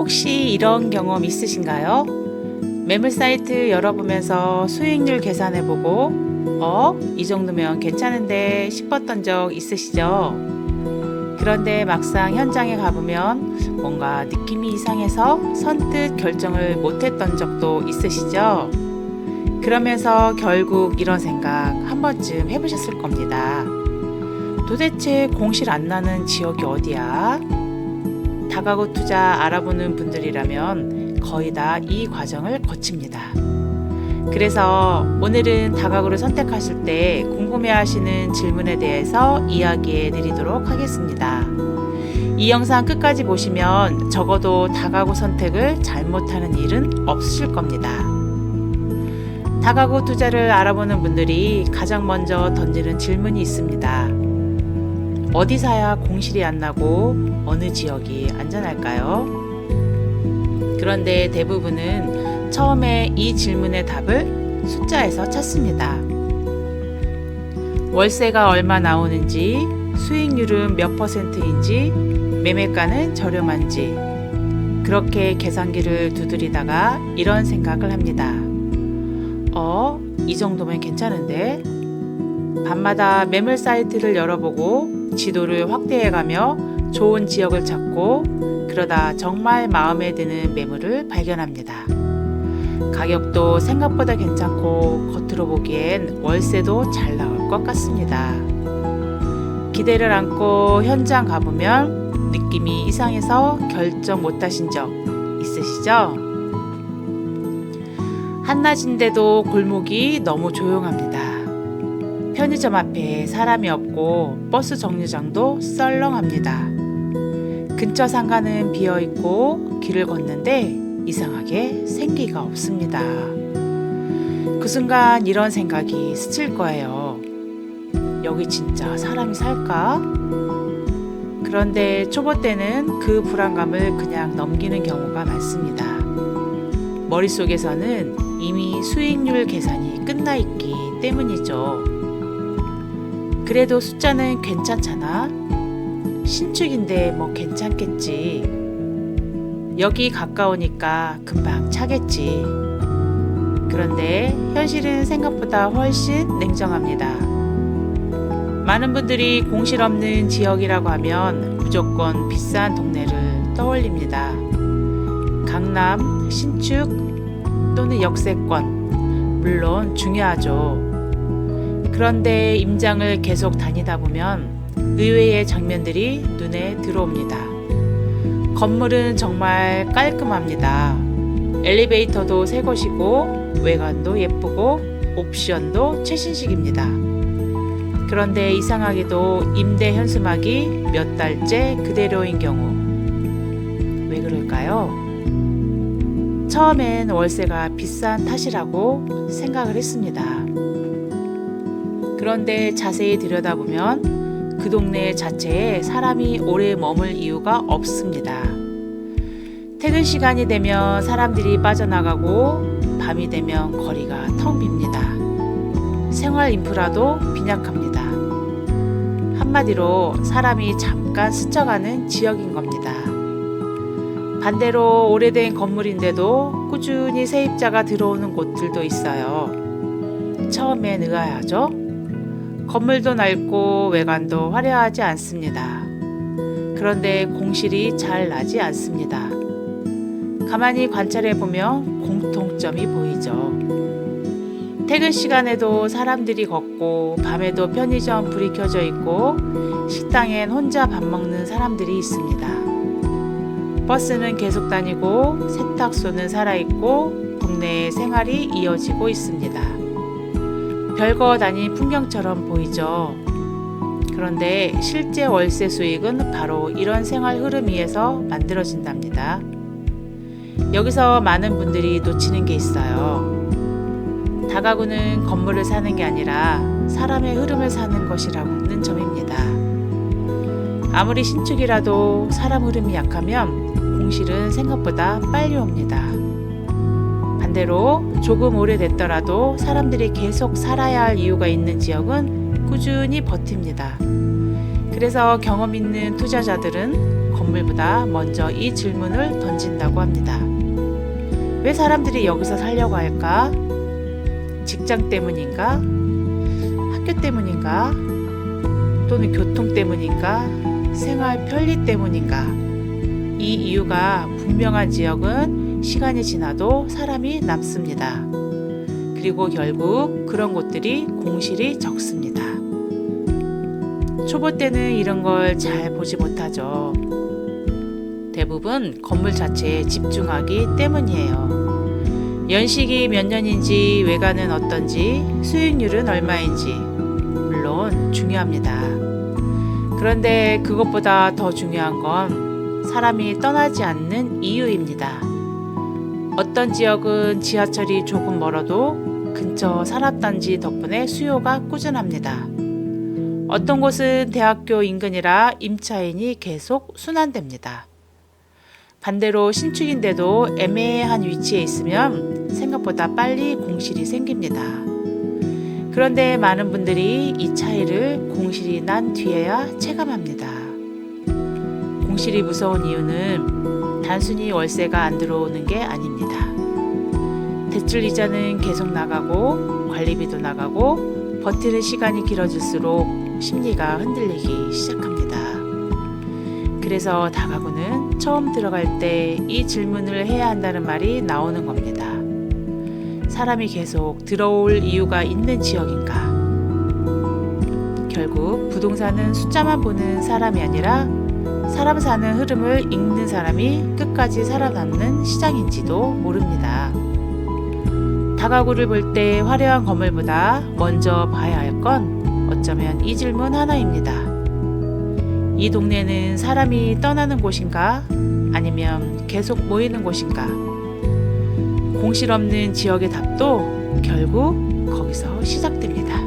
혹시 이런 경험 있으신가요? 매물 사이트 열어보면서 수익률 계산해보고 이 정도면 괜찮은데 싶었던 적 있으시죠? 그런데 막상 현장에 가보면 뭔가 느낌이 이상해서 선뜻 결정을 못했던 적도 있으시죠? 그러면서 결국 이런 생각 한 번쯤 해보셨을 겁니다. 도대체 공실 안 나는 지역이 어디야? 다가구 투자 알아보는 분들이라면 거의 다 이 과정을 거칩니다. 그래서 오늘은 다가구를 선택하실 때 궁금해하시는 질문에 대해서 이야기해 드리도록 하겠습니다. 이 영상 끝까지 보시면 적어도 다가구 선택을 잘못하는 일은 없으실 겁니다. 다가구 투자를 알아보는 분들이 가장 먼저 던지는 질문이 있습니다. 어디 사야 공실이 안 나고 어느 지역이 안전할까요? 그런데 대부분은 처음에 이 질문의 답을 숫자에서 찾습니다. 월세가 얼마 나오는지, 수익률은 몇 %인지, 매매가는 저렴한지, 그렇게 계산기를 두드리다가 이런 생각을 합니다. 이 정도면 괜찮은데? 밤마다 매물 사이트를 열어보고 지도를 확대해가며 좋은 지역을 찾고 그러다 정말 마음에 드는 매물을 발견합니다. 가격도 생각보다 괜찮고 겉으로 보기엔 월세도 잘 나올 것 같습니다. 기대를 안고 현장 가보면 느낌이 이상해서 결정 못하신 적 있으시죠? 한낮인데도 골목이 너무 조용합니다. 편의점 앞에 사람이 없고 버스 정류장도 썰렁합니다. 근처 상가는 비어있고 길을 걷는데 이상하게 생기가 없습니다. 그 순간 이런 생각이 스칠 거예요. 여기 진짜 사람이 살까? 그런데 초보 때는 그 불안감을 그냥 넘기는 경우가 많습니다. 머릿속에서는 이미 수익률 계산이 끝나 있기 때문이죠. 그래도 숫자는 괜찮잖아. 신축인데 뭐 괜찮겠지. 여기 가까우니까 금방 차겠지. 그런데 현실은 생각보다 훨씬 냉정합니다. 많은 분들이 공실 없는 지역이라고 하면 무조건 비싼 동네를 떠올립니다. 강남, 신축 또는 역세권, 물론 중요하죠. 그런데 임장을 계속 다니다 보면 의외의 장면들이 눈에 들어옵니다. 건물은 정말 깔끔합니다. 엘리베이터도 새 것이고 외관도 예쁘고 옵션도 최신식입니다. 그런데 이상하게도 임대 현수막이 몇 달째 그대로인 경우. 왜 그럴까요? 처음엔 월세가 비싼 탓이라고 생각을 했습니다. 그런데 자세히 들여다보면 그 동네 자체에 사람이 오래 머물 이유가 없습니다. 퇴근 시간이 되면 사람들이 빠져나가고 밤이 되면 거리가 텅 빕니다. 생활 인프라도 빈약합니다. 한마디로 사람이 잠깐 스쳐가는 지역인 겁니다. 반대로 오래된 건물인데도 꾸준히 세입자가 들어오는 곳들도 있어요. 처음엔 의아하죠? 건물도 낡고 외관도 화려하지 않습니다. 그런데 공실이 잘 나지 않습니다. 가만히 관찰해보면 공통점이 보이죠. 퇴근 시간에도 사람들이 걷고 밤에도 편의점 불이 켜져 있고 식당엔 혼자 밥 먹는 사람들이 있습니다. 버스는 계속 다니고 세탁소는 살아있고 동네의 생활이 이어지고 있습니다. 별거 아닌 풍경처럼 보이죠. 그런데 실제 월세 수익은 바로 이런 생활 흐름 위에서 만들어진답니다. 여기서 많은 분들이 놓치는 게 있어요. 다가구는 건물을 사는 게 아니라 사람의 흐름을 사는 것이라는 점입니다. 아무리 신축이라도 사람 흐름이 약하면 공실은 생각보다 빨리 옵니다. 반대로 조금 오래됐더라도 사람들이 계속 살아야 할 이유가 있는 지역은 꾸준히 버팁니다. 그래서 경험 있는 투자자들은 건물보다 먼저 이 질문을 던진다고 합니다. 왜 사람들이 여기서 살려고 할까? 직장 때문인가? 학교 때문인가? 또는 교통 때문인가? 생활 편리 때문인가? 이 이유가 분명한 지역은 시간이 지나도 사람이 남습니다. 그리고 결국 그런 곳들이 공실이 적습니다. 초보 때는 이런 걸 잘 보지 못하죠. 대부분 건물 자체에 집중하기 때문이에요. 연식이 몇 년인지, 외관은 어떤지, 수익률은 얼마인지 물론 중요합니다. 그런데 그것보다 더 중요한 건 사람이 떠나지 않는 이유입니다. 어떤 지역은 지하철이 조금 멀어도 근처 산업단지 덕분에 수요가 꾸준합니다. 어떤 곳은 대학교 인근이라 임차인이 계속 순환됩니다. 반대로 신축인데도 애매한 위치에 있으면 생각보다 빨리 공실이 생깁니다. 그런데 많은 분들이 이 차이를 공실이 난 뒤에야 체감합니다. 공실이 무서운 이유는 단순히 월세가 안 들어오는 게 아닙니다. 대출 이자는 계속 나가고 관리비도 나가고 버티는 시간이 길어질수록 심리가 흔들리기 시작합니다. 그래서 다가구는 처음 들어갈 때 이 질문을 해야 한다는 말이 나오는 겁니다. 사람이 계속 들어올 이유가 있는 지역인가? 결국 부동산은 숫자만 보는 사람이 아니라 사람 사는 흐름을 읽는 사람이 끝까지 살아남는 시장인지도 모릅니다. 다가구를 볼 때 화려한 건물보다 먼저 봐야 할 건 어쩌면 이 질문 하나입니다. 이 동네는 사람이 떠나는 곳인가? 아니면 계속 모이는 곳인가? 공실 없는 지역의 답도 결국 거기서 시작됩니다.